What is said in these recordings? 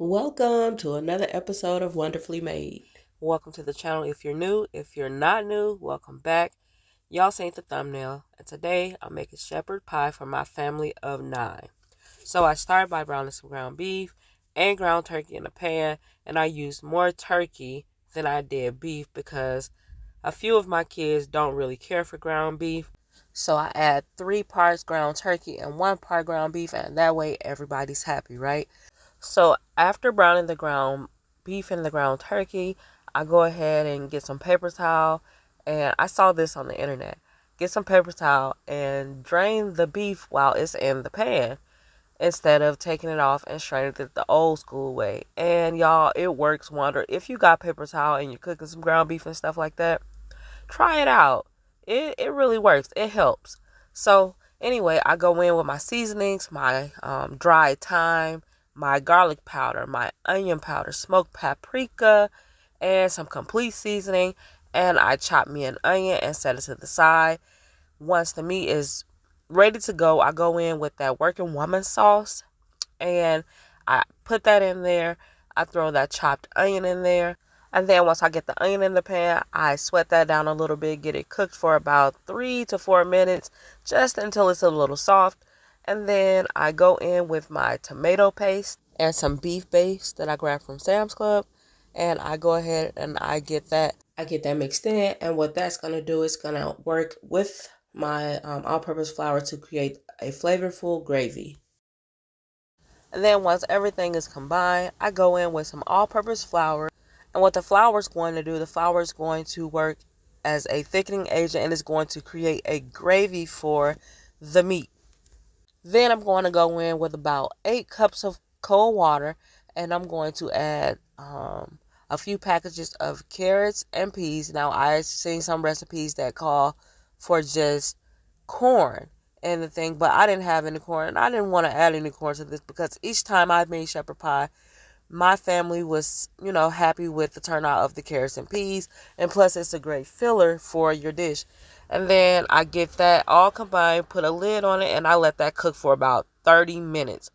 Welcome to another episode of Wonderfully Made. Welcome to the channel if you're new. If you're not new, welcome back. Y'all seen the thumbnail, and today I'm making shepherd pie for my family of 9. So I started by browning some ground beef and ground turkey in a pan, and I used more turkey than I did beef because a few of my kids don't really care for ground beef. So I add 3 parts ground turkey and 1 part ground beef, and that way everybody's happy, right? So after browning the ground beef and the ground turkey, I go ahead and get some paper towel. And I saw this on the internet. Get some paper towel and drain the beef while it's in the pan instead of taking it off and straining it the old school way. And y'all, it works wonder. If you got paper towel and you're cooking some ground beef and stuff like that, try it out. It really works. It helps. So anyway, I go in with my seasonings, my dried thyme, my garlic powder, my onion powder, smoked paprika, and some complete seasoning. And I chop me an onion and set it to the side. Once the meat is ready to go, I go in with that working woman sauce and I put that in there. I throw that chopped onion in there. And then once I get the onion in the pan, I sweat that down a little bit, get it cooked for about 3 to 4 minutes, just until it's a little soft. And then I go in with my tomato paste and some beef base that I grabbed from Sam's Club. And I go ahead and I get that mixed in. And what that's going to do is going to work with my all-purpose flour to create a flavorful gravy. And then once everything is combined, I go in with some all-purpose flour. And what the flour is going to do, the flour is going to work as a thickening agent and is going to create a gravy for the meat. Then I'm going to go in with about 8 cups of cold water, and I'm going to add a few packages of carrots and peas. Now, I've seen some recipes that call for just corn and the thing, but I didn't have any corn, and I didn't want to add any corn to this because each time I made shepherd pie, my family was, happy with the turnout of the carrots and peas, and plus it's a great filler for your dish. And then I get that all combined, put a lid on it, and I let that cook for about 30 minutes.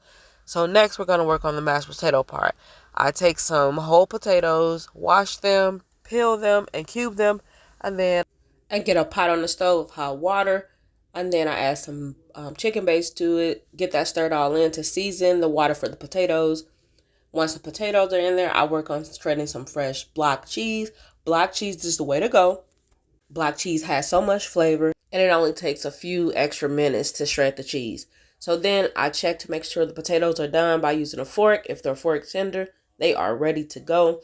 So next we're going to work on the mashed potato part. I take some whole potatoes, wash them, peel them, and cube them, and then I get a pot on the stove with hot water, and then I add some chicken base to it, get that stirred all in to season the water for the potatoes. Once the potatoes are in there, I work on shredding some fresh block cheese. Block cheese is the way to go. Block cheese has so much flavor, and it only takes a few extra minutes to shred the cheese. So then I check to make sure the potatoes are done by using a fork. If they're fork tender, they are ready to go.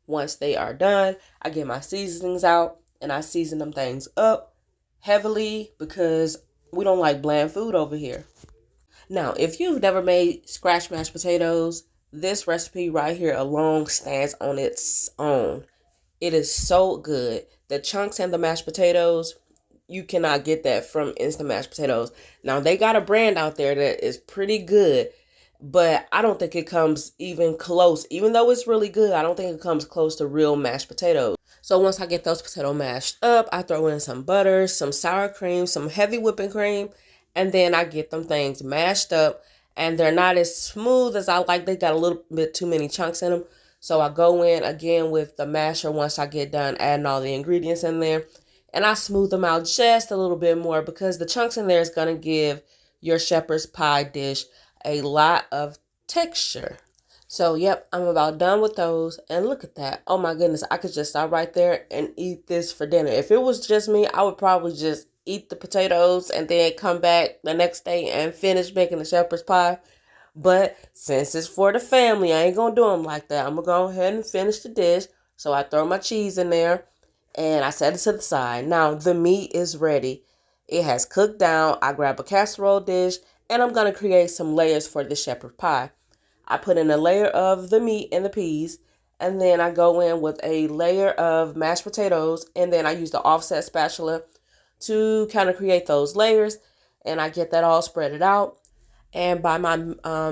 Once they are done, I get my seasonings out, and I season them things up heavily because we don't like bland food over here. Now, if you've never made scratch mashed potatoes, this recipe right here alone stands on its own. It is so good. The chunks and the mashed potatoes, you cannot get that from instant mashed potatoes. Now, they got a brand out there that is pretty good, but I don't think it comes even close. Even though it's really good, I don't think it comes close to real mashed potatoes. So once I get those potatoes mashed up, I throw in some butter, some sour cream, some heavy whipping cream, and then I get them things mashed up. And they're not as smooth as I like. They got a little bit too many chunks in them. So I go in again with the masher once I get done adding all the ingredients in there. And I smooth them out just a little bit more because the chunks in there is going to give your shepherd's pie dish a lot of texture. So, yep, I'm about done with those. And look at that. Oh, my goodness. I could just stop right there and eat this for dinner. If it was just me, I would probably just eat the potatoes and then come back the next day and finish making the shepherd's pie. But since it's for the family, I ain't going to do them like that. I'm going to go ahead and finish the dish. So I throw my cheese in there and I set it to the side. Now, the meat is ready. It has cooked down. I grab a casserole dish and I'm going to create some layers for the shepherd pie. I put in a layer of the meat and the peas, and then I go in with a layer of mashed potatoes, and then I use the offset spatula to kind of create those layers, and I get that all spread out. And by my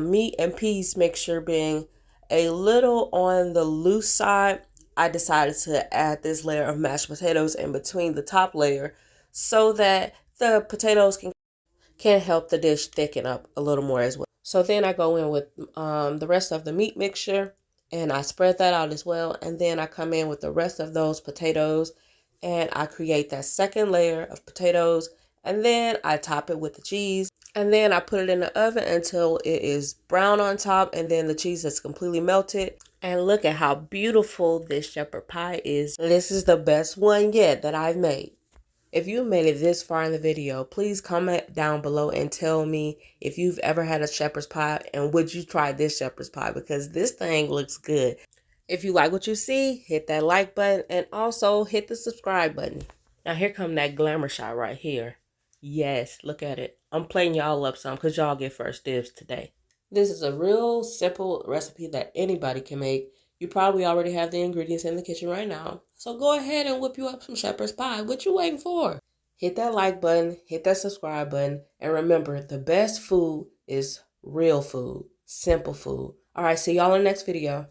meat and peas mixture being a little on the loose side, I decided to add this layer of mashed potatoes in between the top layer so that the potatoes can help the dish thicken up a little more as well. So then I go in with the rest of the meat mixture, And I spread that out as well. And then I come in with the rest of those potatoes and I create that second layer of potatoes. And then I top it with the cheese. And then I put it in the oven until it is brown on top and then the cheese is completely melted. And look at how beautiful this shepherd pie is. This is the best one yet that I've made. If you made it this far in the video, please comment down below and tell me if you've ever had a shepherd's pie and would you try this shepherd's pie, because this thing looks good. If you like what you see, hit that like button and also hit the subscribe button. Now here come that glamour shot right here. Yes, look at it. I'm playing y'all up some because y'all get first dibs today. This is a real simple recipe that anybody can make. You probably already have the ingredients in the kitchen right now. So go ahead and whip you up some shepherd's pie. What you waiting for? Hit that like button, hit that subscribe button, and remember, the best food is real food, simple food. All right, see y'all in the next video.